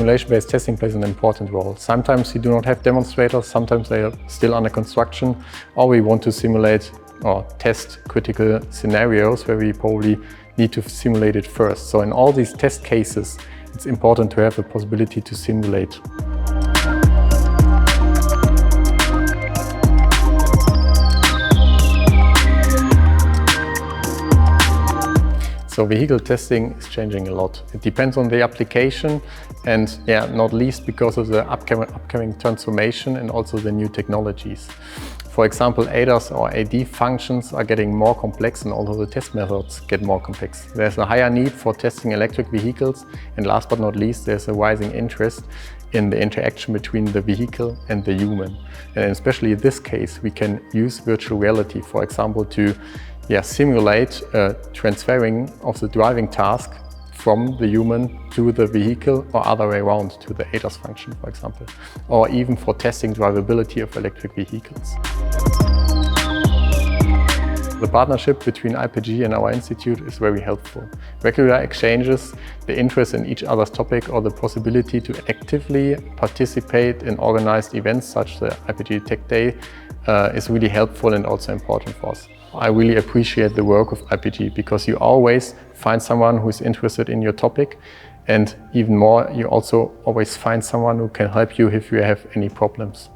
simulation-based testing plays an important role. Sometimes you do not have demonstrators, sometimes they are still under construction, or we want to simulate or test critical scenarios where we probably need to simulate it first. So in all these test cases, it's important to have the possibility to simulate. So vehicle testing is changing a lot. It depends on the application and not least because of the upcoming transformation and also the new technologies. For example, ADAS or AD functions are getting more complex and also the test methods get more complex. There's a higher need for testing electric vehicles, and last but not least, there's a rising interest in the interaction between the vehicle and the human. And especially in this case, we can use virtual reality, for example, to simulate transferring of the driving task from the human to the vehicle or other way around to the ADAS function, for example, or even for testing drivability of electric vehicles. The partnership between IPG and our institute is very helpful. Regular exchanges, the interest in each other's topic, or the possibility to actively participate in organized events such as the IPG Tech Day is really helpful and also important for us. I really appreciate the work of IPG because you always find someone who is interested in your topic, and even more, you also always find someone who can help you if you have any problems.